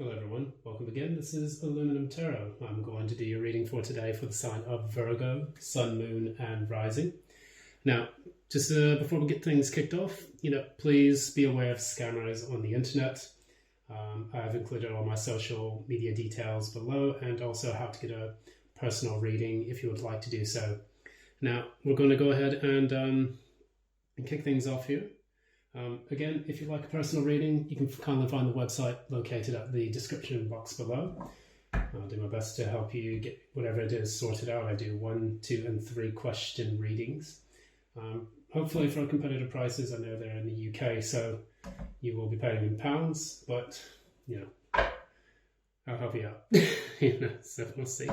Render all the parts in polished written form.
Hello everyone, welcome again. This is Illuminum Tarot. I'm going to do your reading for today for the sign of Virgo, Sun, Moon and Rising. Now, just before we get things kicked off, please be aware of scammers on the internet. I've included all my social media details below and also how to get a personal reading if you would like to do so. Now, we're going to go ahead and kick things off here. Again, if you'd like a personal reading, you can kindly find the website located at the description box below. I'll do my best to help you get whatever it is sorted out. I do 1, 2 and 3 question readings. Hopefully for competitive prices. I know they're in the UK, so you will be paying in pounds, but I'll help you out. So we'll see.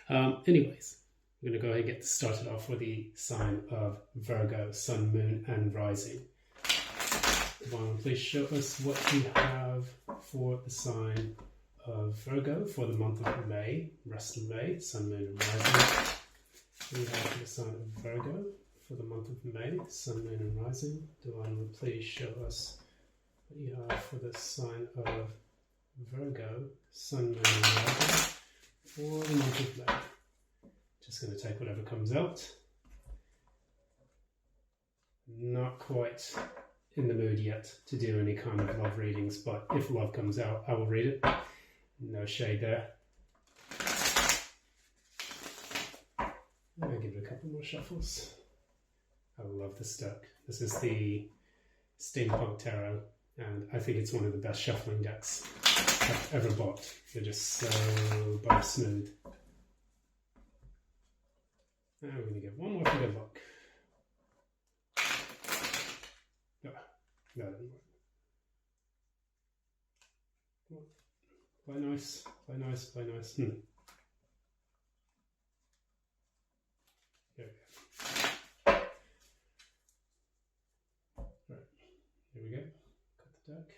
Anyways, we're going to go ahead and get started off with the sign of Virgo, Sun, Moon and Rising. One, please show us what you have for the sign of Virgo for the month of May, rest of May, Sun, Moon and Rising. We have for the sign of Virgo for the month of May, Sun, Moon and Rising. Divine, please show us what you have for the sign of Virgo, Sun, Moon and Rising for the month of May. Just going to take whatever comes out. Not quite in the mood yet to do any kind of love readings, but if love comes out, I will read it. No shade there. I'll give it a couple more shuffles. I love this deck. This is the Steampunk Tarot, and I think it's one of the best shuffling decks I've ever bought. They're just so bar smooth. Now we're going to give one more for good luck. No, that didn't work. Play nice, play nice, play nice. There we go. Right, here we go. Cut the deck.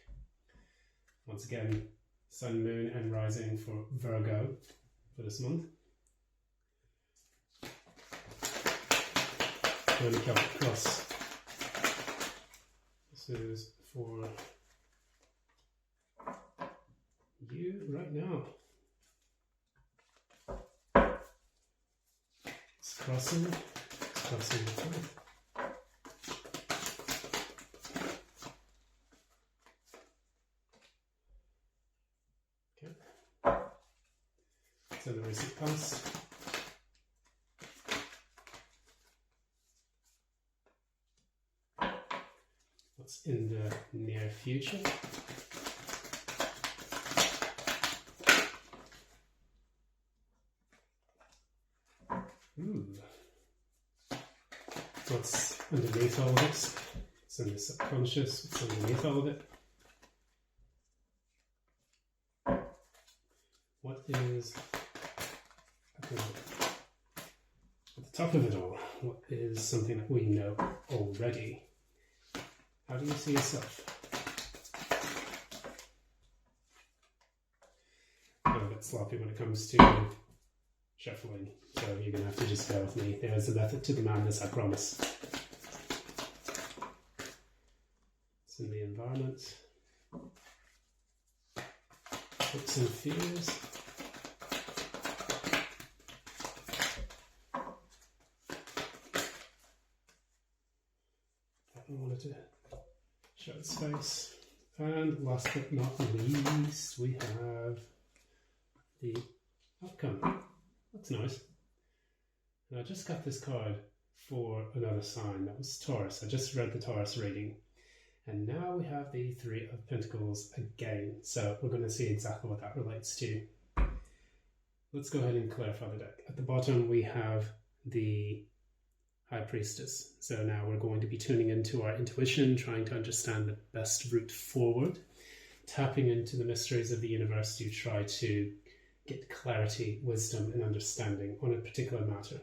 Once again, Sun, Moon and Rising for Virgo for this month. Going to count across. This is for you right now. It's crossing the path. Okay. So the recent past. What's in the near future? What's underneath all of this? What's in the subconscious? What's underneath all of it? What is at the top of it all? What is something that we know already? How do you see yourself? I'm a bit sloppy when it comes to shuffling, so you're going to have to just go with me. There's a method to the madness, I promise. It's in the environment. Hopes and fears. I wanted to show its face. And last but not least, we have the outcome. That's nice. And I just got this card for another sign. That was Taurus. I just read the Taurus reading. And now we have the Three of Pentacles again. So we're going to see exactly what that relates to. Let's go ahead and clarify the deck. At the bottom we have the High Priestess. So now we're going to be tuning into our intuition, trying to understand the best route forward, tapping into the mysteries of the universe to try to get clarity, wisdom, and understanding on a particular matter.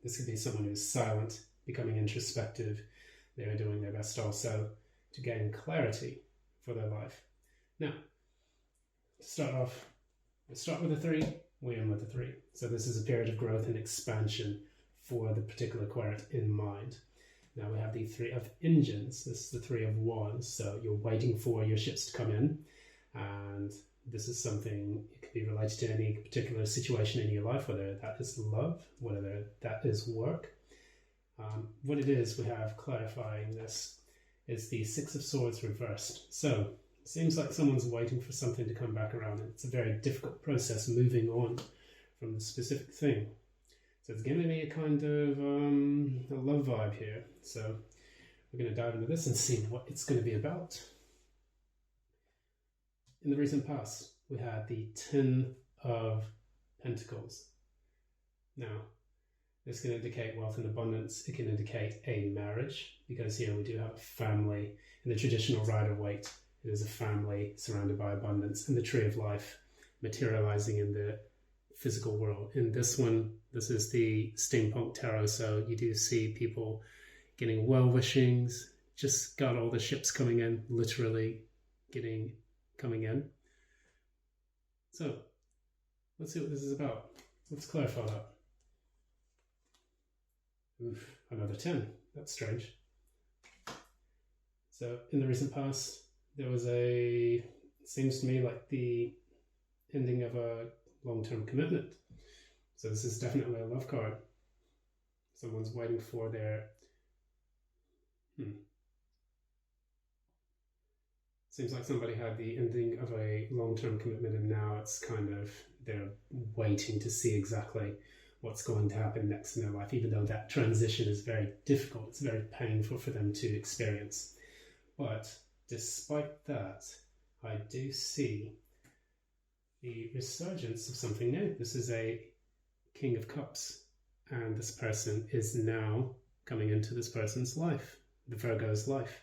This could be someone who's silent, becoming introspective. They're doing their best also to gain clarity for their life. Now, to start off, we start with a 3, we end with a 3. So this is a period of growth and expansion for the particular querent in mind. Now we have the Three of Engines. This is the Three of Wands. So you're waiting for your ships to come in and this is something, it could be related to any particular situation in your life, whether that is love, whether that is work. What it is, we have clarifying this, is the Six of Swords reversed. So it seems like someone's waiting for something to come back around, and it's a very difficult process moving on from the specific thing. So it's giving me a kind of a love vibe here. So we're going to dive into this and see what it's going to be about. In the recent past, we had the Ten of Pentacles. Now, this can indicate wealth and abundance. It can indicate a marriage, because here we do have a family. In the traditional Rider-Waite, it is a family surrounded by abundance, and the Tree of Life materializing in the physical world. In this one, this is the Steampunk Tarot, so you do see people getting well-wishings, just got all the ships coming in, literally coming in. So, let's see what this is about. Let's clarify that. Oof, another 10. That's strange. So, in the recent past, there was it seems to me like the ending of a long-term commitment. So this is definitely a love card. Someone's waiting for their... Seems like somebody had the ending of a long-term commitment, and now it's kind of, they're waiting to see exactly what's going to happen next in their life, even though that transition is very difficult. It's very painful for them to experience. But despite that, I do see the resurgence of something new. This is a King of Cups, and this person is now coming into this person's life, the Virgo's life.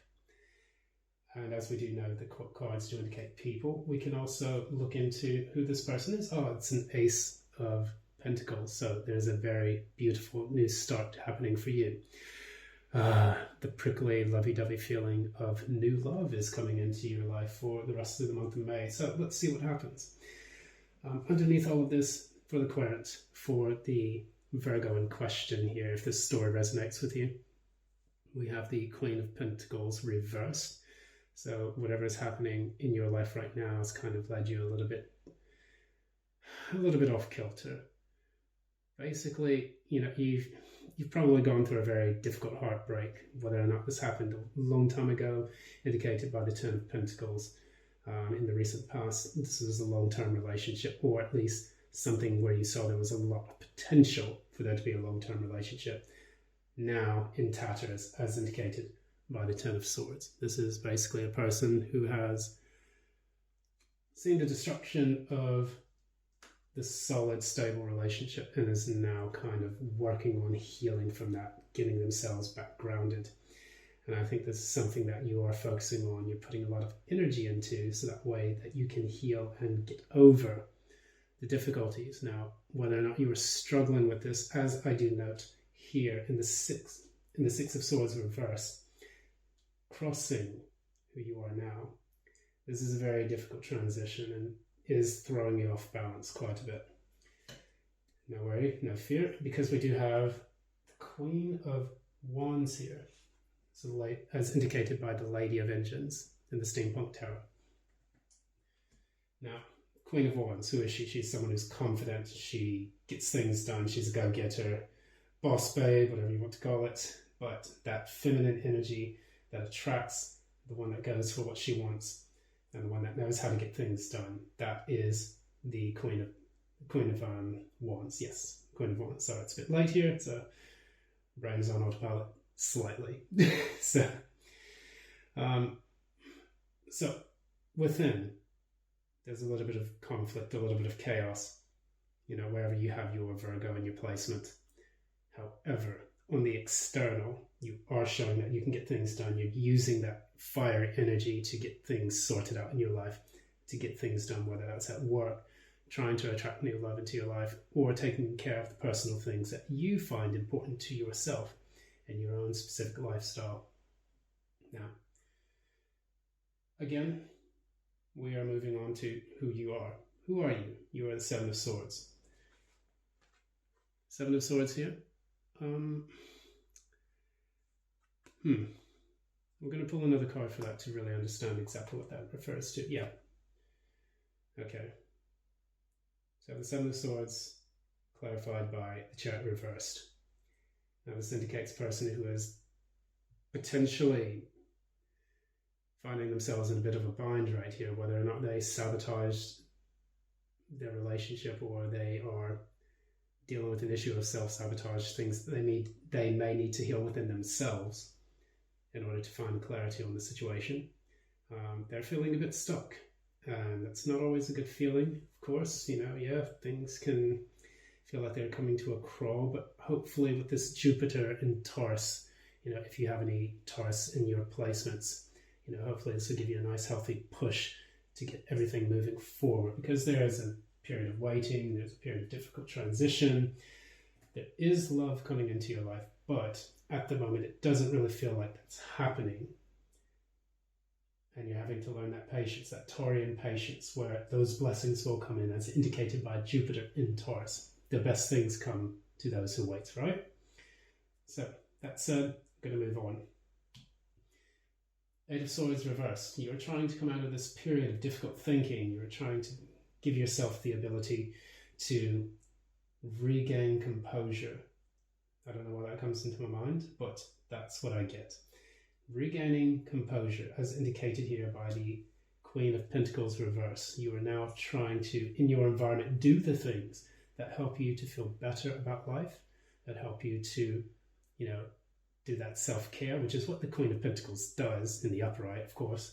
And as we do know, the cards do indicate people. We can also look into who this person is. Oh, it's an Ace of Pentacles. So there's a very beautiful new start happening for you. The prickly, lovey-dovey feeling of new love is coming into your life for the rest of the month of May. So let's see what happens. Underneath all of this, for the querent, for the Virgo in question here, if this story resonates with you, we have the Queen of Pentacles reversed. So whatever is happening in your life right now has kind of led you a little bit off kilter. Basically, you know, you've probably gone through a very difficult heartbreak, whether or not this happened a long time ago, indicated by the Ten of Pentacles. In the recent past, this was a long-term relationship, or at least something where you saw there was a lot of potential for there to be a long-term relationship. Now in tatters, as indicated by the Ten of Swords. This is basically a person who has seen the destruction of the solid, stable relationship and is now kind of working on healing from that, getting themselves back grounded. And I think this is something that you are focusing on, you're putting a lot of energy into, so that way that you can heal and get over the difficulties. Now, whether or not you are struggling with this, as I do note here in the Six of Swords reversed, crossing who you are now, this is a very difficult transition and is throwing you off balance quite a bit. No worry, no fear, because we do have the Queen of Wands here, so as indicated by the Lady of Engines in the Steampunk Tarot. Now, Queen of Wands, who is she? She's someone who's confident, she gets things done, she's a go-getter, boss babe, whatever you want to call it, but that feminine energy that attracts, the one that goes for what she wants, and the one that knows how to get things done. That is the Queen of Wands. Yes, Queen of Wands. So it's a bit late here, so brain's on autopilot slightly. So within, there's a little bit of conflict, a little bit of chaos, you know, wherever you have your Virgo in your placement. However, on the external, you are showing that you can get things done. You're using that fire energy to get things sorted out in your life, to get things done, whether that's at work, trying to attract new love into your life, or taking care of the personal things that you find important to yourself and your own specific lifestyle. Now, again, we are moving on to who you are. Who are you? You are the Seven of Swords. Seven of Swords here. We're going to pull another card for that to really understand exactly what that refers to. Yeah. Okay. So the Seven of Swords clarified by the Chariot reversed. Now this indicates a person who is potentially finding themselves in a bit of a bind right here, whether or not they sabotaged their relationship or they are dealing with an issue of self-sabotage, things that they may need to heal within themselves in order to find clarity on the situation. They're feeling a bit stuck, and that's not always a good feeling, of course. Yeah, things can feel like they're coming to a crawl, but hopefully with this Jupiter in Taurus, if you have any Taurus in your placements, hopefully this will give you a nice healthy push to get everything moving forward, because there is a period of waiting, there's a period of difficult transition, there is love coming into your life, but at the moment it doesn't really feel like that's happening, and you're having to learn that patience, that Taurian patience, where those blessings will come in as indicated by Jupiter in Taurus. The best things come to those who wait, right? So that's going to move on. Eight of Swords reversed. You're trying to come out of this period of difficult thinking. You're trying to give yourself the ability to regain composure. I don't know why that comes into my mind, but that's what I get. Regaining composure, as indicated here by the Queen of Pentacles reverse. You are now trying to, in your environment, do the things that help you to feel better about life, that help you to, do that self-care, which is what the Queen of Pentacles does in the upright, of course.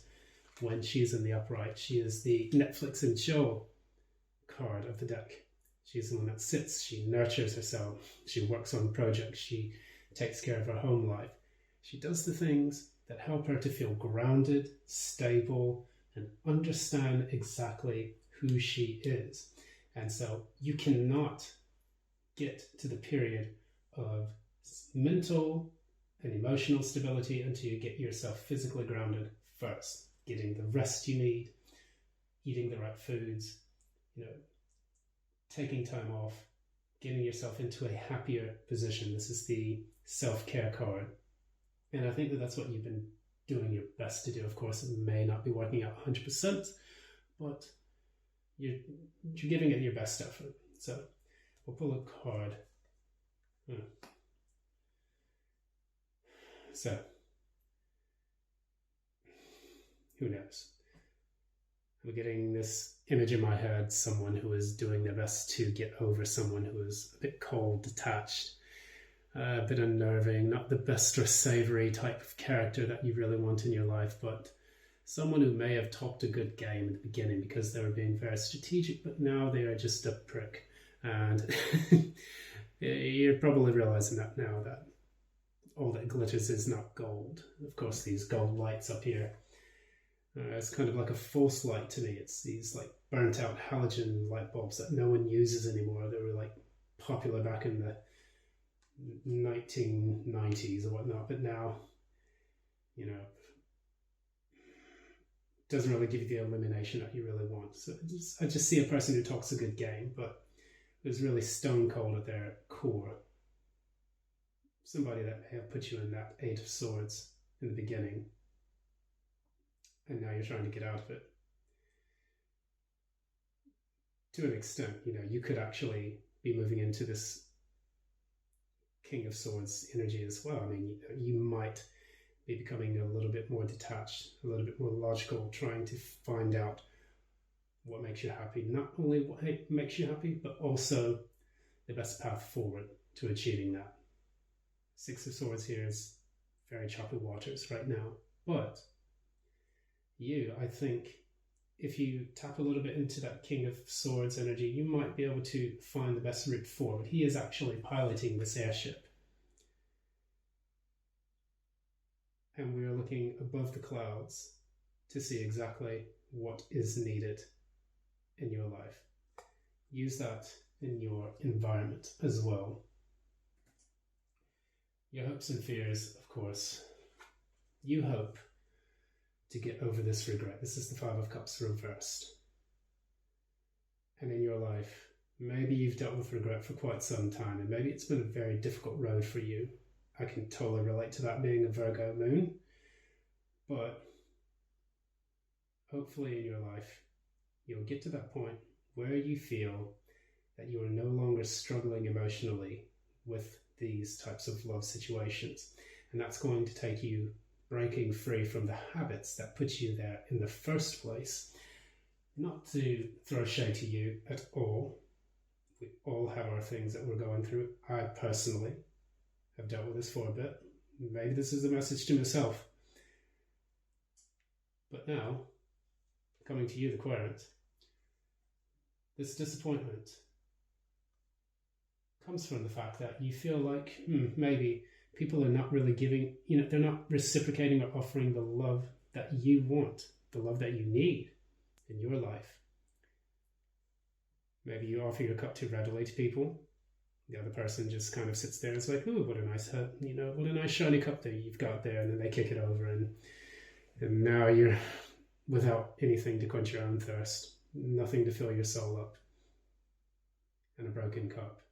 When she's in the upright, she is the Netflix and chill card of the deck. She's the one that sits, she nurtures herself, she works on projects, she takes care of her home life. She does the things that help her to feel grounded, stable, and understand exactly who she is. And so you cannot get to the period of mental and emotional stability until you get yourself physically grounded first, getting the rest you need, eating the right foods, taking time off, getting yourself into a happier position. This is the self-care card. And I think that that's what you've been doing your best to do. Of course, it may not be working out 100%, but you're giving it your best effort. So we'll pull a card. So, who knows? I'm getting this image in my head, someone who is doing their best to get over someone who is a bit cold, detached, a bit unnerving, not the best or savory type of character that you really want in your life, but someone who may have talked a good game in the beginning because they were being very strategic, but now they are just a prick. And you're probably realizing that now, that all that glitters is not gold. Of course, these gold lights up here, it's kind of like a false light to me. It's these like burnt out halogen light bulbs that no one uses anymore. They were like popular back in the 1990s or whatnot, but now, doesn't really give you the illumination that you really want. So I just see a person who talks a good game, but is really stone cold at their core. Somebody that may have put you in that Eight of Swords in the beginning, and now you're trying to get out of it. To an extent, you could actually be moving into this King of Swords energy as well. I mean, you might be becoming a little bit more detached, a little bit more logical, trying to find out what makes you happy. Not only what makes you happy, but also the best path forward to achieving that. Six of Swords here is very choppy waters right now. But I think, if you tap a little bit into that King of Swords energy, you might be able to find the best route forward. He is actually piloting this airship. And we are looking above the clouds to see exactly what is needed in your life. Use that in your environment as well. Your hopes and fears, of course. You hope to get over this regret. This is the Five of Cups reversed. And in your life, maybe you've dealt with regret for quite some time, and maybe it's been a very difficult road for you. I can totally relate to that, being a Virgo moon. But hopefully in your life, you'll get to that point where you feel that you are no longer struggling emotionally with these types of love situations. And that's going to take you breaking free from the habits that put you there in the first place. Not to throw shade to you at all. We all have our things that we're going through. I personally have dealt with this for a bit. Maybe this is a message to myself. But now, coming to you, the querent, this disappointment comes from the fact that you feel like maybe people are not really giving, they're not reciprocating or offering the love that you want, the love that you need in your life. Maybe you offer your cup too readily to people. The other person just kind of sits there and is like, "Oh, what a nice, what a nice shiny cup that you've got there," and then they kick it over, and now you're without anything to quench your own thirst, nothing to fill your soul up, and a broken cup.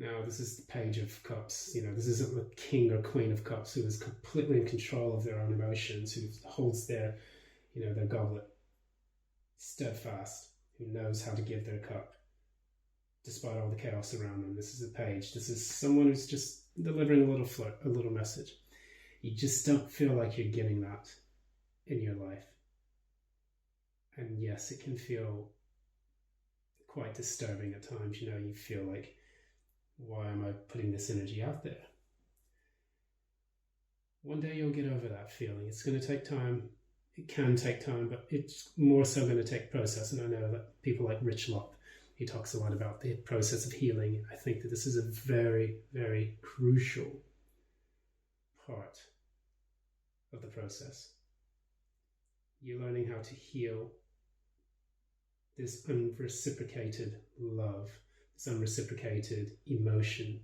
Now, this is the Page of Cups. This isn't the King or Queen of Cups who is completely in control of their own emotions, who holds their goblet steadfast, who knows how to give their cup despite all the chaos around them. This is a page. This is someone who's just delivering a little message. You just don't feel like you're getting that in your life. And yes, it can feel quite disturbing at times. You feel like, why am I putting this energy out there? One day you'll get over that feeling. It's going to take time. It can take time, but it's more so going to take process. And I know that people like Rich Lopp, he talks a lot about the process of healing. I think that this is a very, very crucial part of the process. You're learning how to heal this unreciprocated love, this unreciprocated emotion.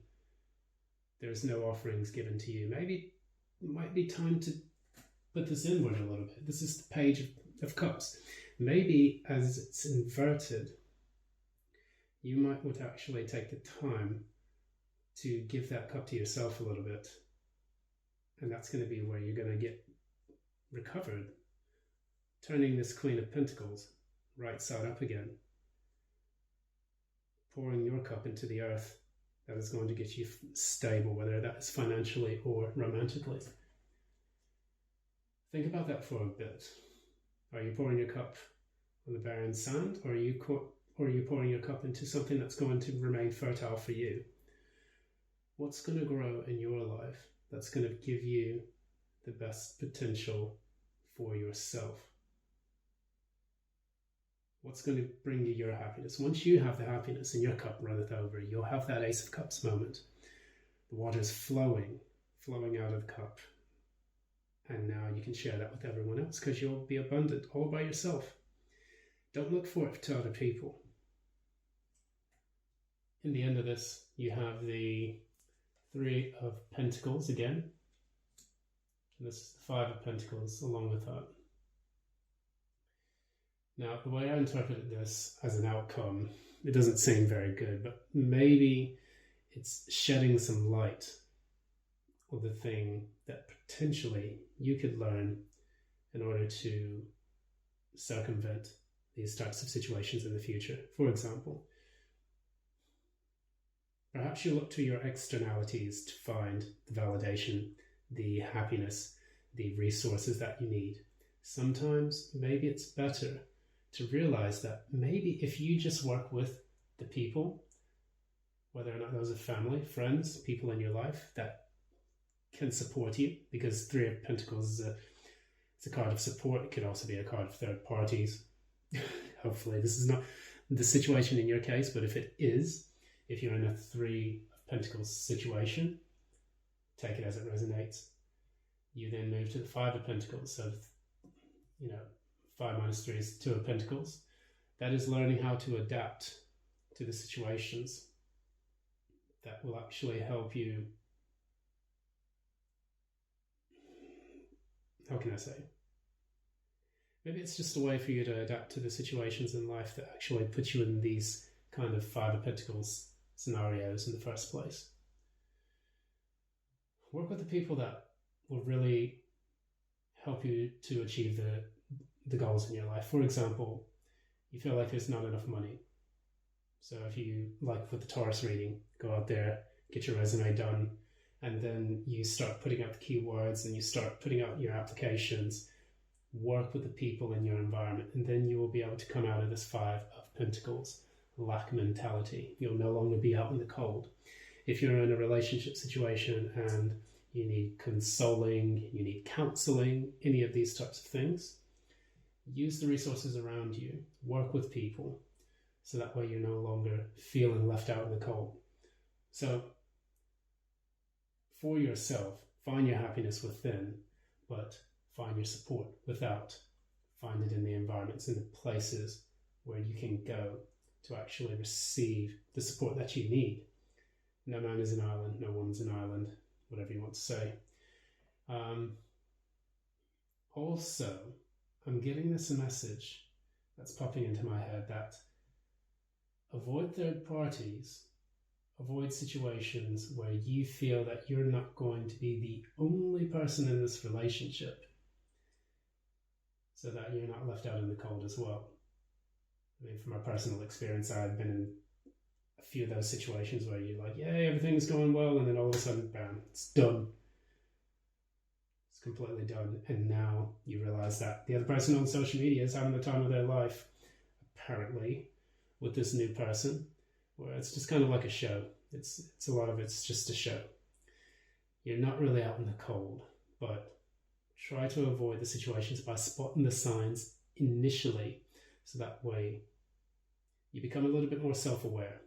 There's no offerings given to you. Maybe it might be time to put this inward a little bit. This is the Page of Cups. Maybe as it's inverted, you might want to actually take the time to give that cup to yourself a little bit. And that's going to be where you're going to get recovered. Turning this Queen of Pentacles right side up again. Pouring your cup into the earth that is going to get you stable, whether that is financially or romantically. Think about that for a bit. Are you pouring your cup on the barren sand, or are you pouring your cup into something that's going to remain fertile for you? What's going to grow in your life that's going to give you the best potential for yourself? What's going to bring you your happiness? Once you have the happiness and your cup runneth over, you'll have that Ace of Cups moment. The water is flowing out of the cup. And now you can share that with everyone else because you'll be abundant all by yourself. Don't look for it to other people. In the end of this, you have the Three of Pentacles again. And this is the Five of Pentacles along with that. Now, the way I interpreted this as an outcome, it doesn't seem very good, but maybe it's shedding some light on the thing that potentially you could learn in order to circumvent these types of situations in the future. For example, perhaps you look to your externalities to find the validation, the happiness, the resources that you need. Sometimes maybe it's better to realize that maybe if you just work with the people, whether or not those are family, friends, people in your life that can support you, because Three of Pentacles is a card of support. It could also be a card of third parties. Hopefully this is not the situation in your case, but if it is, if you're in a Three of Pentacles situation, take it as it resonates. You then move to the Five of Pentacles. So, 5 minus 3 is 2 of Pentacles. That is learning how to adapt to the situations that will actually help you. How can I say? Maybe it's just a way for you to adapt to the situations in life that actually put you in these kind of Five of Pentacles scenarios in the first place. Work with the people that will really help you to achieve the goals in your life. For example, you feel like there's not enough money. So if you, like with the Taurus reading, go out there, get your resume done, and then you start putting out the keywords and you start putting out your applications, work with the people in your environment, and then you will be able to come out of this Five of Pentacles, lack mentality. You'll no longer be out in the cold. If you're in a relationship situation and you need consoling, you need counseling, any of these types of things, use the resources around you, work with people, so that way you're no longer feeling left out in the cold. So for yourself, find your happiness within, but find your support without. Find it in the environments, in the places where you can go to actually receive the support that you need. No man is an island, no woman's an island, whatever you want to say. Also, I'm getting this message that's popping into my head that avoid third parties, avoid situations where you feel that you're not going to be the only person in this relationship, so that you're not left out in the cold as well. I mean, from my personal experience, I've been in a few of those situations where you're like, yay, everything's going well, and then all of a sudden, bam, it's done. It's completely done. And now you realize that the other person on social media is having the time of their life, apparently, with this new person, where it's just kind of like a show. It's a lot of it's just a show. You're not really out in the cold, but try to avoid the situations by spotting the signs initially, so that way you become a little bit more self-aware.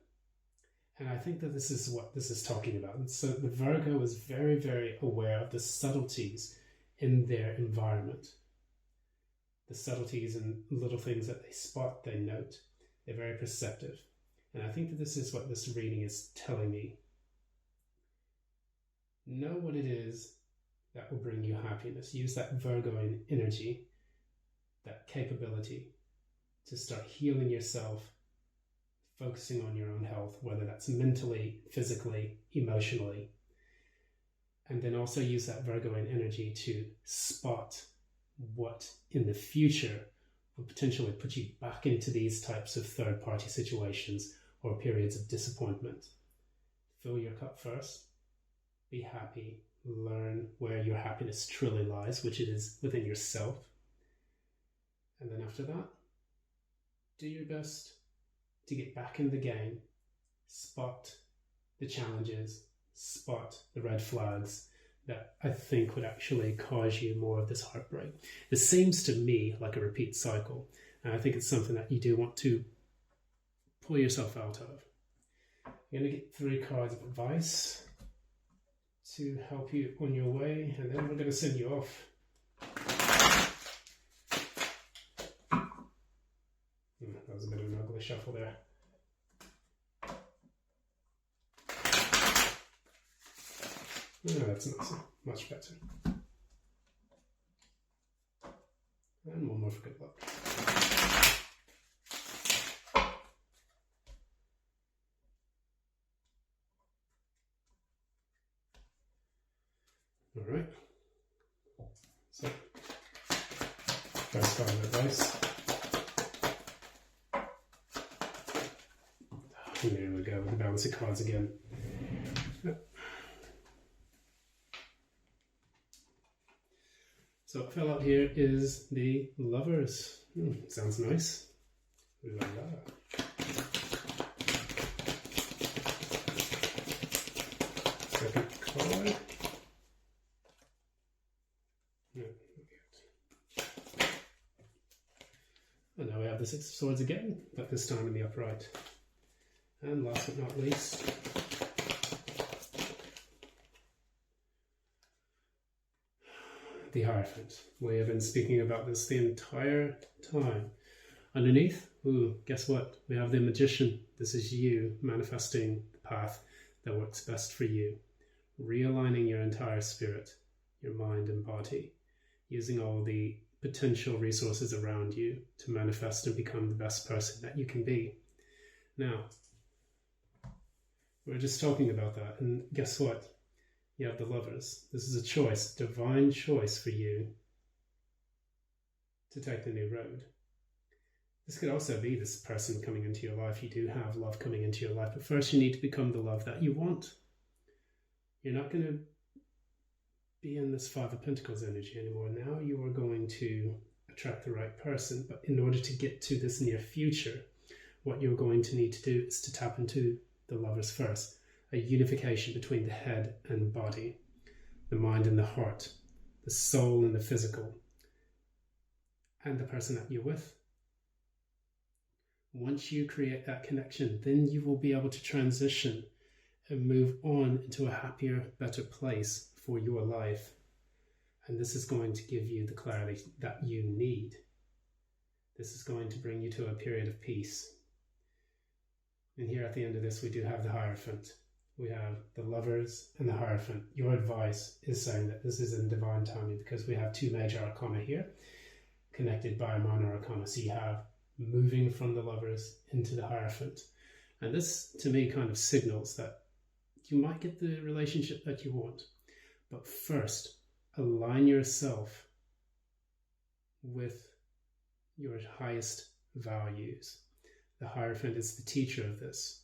And I think that this is what this is talking about. And so the Virgo is very, very aware of the subtleties in their environment. The subtleties and little things that they spot, they note. They're very perceptive. And I think that this is what this reading is telling me. Know what it is that will bring you happiness. Use that Virgoan energy, that capability to start healing yourself, focusing on your own health, whether that's mentally, physically, emotionally. And then also use that Virgoan energy to spot what in the future will potentially put you back into these types of third-party situations or periods of disappointment. Fill your cup first. Be happy. Learn where your happiness truly lies, which it is within yourself. And then after that, do your best to get back in the game, spot the challenges, spot the red flags that I think would actually cause you more of this heartbreak. This seems to me like a repeat cycle, and I think it's something that you do want to pull yourself out of. You're going to get 3 cards of advice to help you on your way, and then we're going to send you off. That was a bit of an ugly shuffle there. No, that's not much better. And one more for good luck. All right. So, first card of advice. There we go with the balance of cards again. So what fell out here is the Lovers. Sounds nice. La la. Second card. No, not yet. And now we have the Six of Swords again, but this time in the upright. And last but not least, the Hierophant. We have been speaking about this the entire time. Underneath, guess what? We have the Magician. This is you manifesting the path that works best for you. Realigning your entire spirit, your mind and body, using all the potential resources around you to manifest and become the best person that you can be. Now, we're just talking about that, and guess what? You have the Lovers. This is a choice, divine choice for you to take the new road. This could also be this person coming into your life. You do have love coming into your life, but first you need to become the love that you want. You're not going to be in this Five of Pentacles energy anymore. Now you are going to attract the right person, but in order to get to this near future, what you're going to need to do is to tap into the lovers first. A unification between the head and body, the mind and the heart, the soul and the physical, and the person that you're with. Once you create that connection, then you will be able to transition and move on into a happier, better place for your life. And this is going to give you the clarity that you need. This is going to bring you to a period of peace. And here at the end of this, we do have the Hierophant. We have the Lovers and the Hierophant. Your advice is saying that this is in divine timing, because we have two major arcana here, connected by a minor arcana. So you have moving from the Lovers into the Hierophant. And this, to me, kind of signals that you might get the relationship that you want. But first, align yourself with your highest values. The Hierophant is the teacher of this.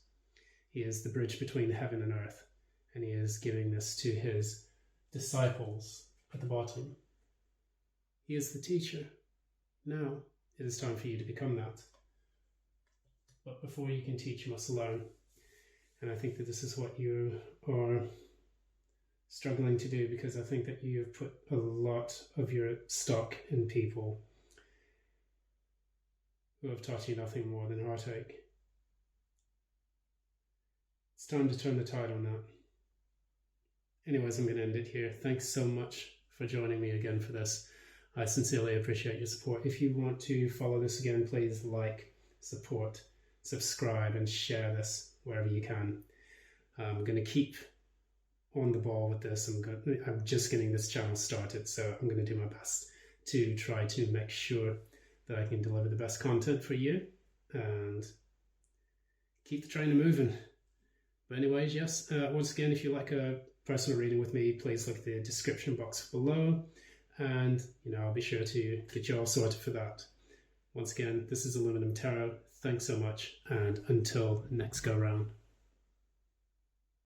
He is the bridge between heaven and earth, and he is giving this to his disciples at the bottom. He is the teacher. Now it is time for you to become that. But before you can teach, you must learn. And I think that this is what you are struggling to do, because I think that you have put a lot of your stock in people who have taught you nothing more than heartache. It's time to turn the tide on that. Anyways, I'm going to end it here. Thanks so much for joining me again for this. I sincerely appreciate your support. If you want to follow this again, please like, support, subscribe, and share this wherever you can. I'm going to keep on the ball with this. I'm just getting this channel started, so I'm going to do my best to try to make sure that I can deliver the best content for you and keep the trainer moving. But anyways, yes, once again, if you like a personal reading with me, please look at the description box below, and I'll be sure to get you all sorted for that. Once again, this is Illuminum Tarot. Thanks so much, and until next go round.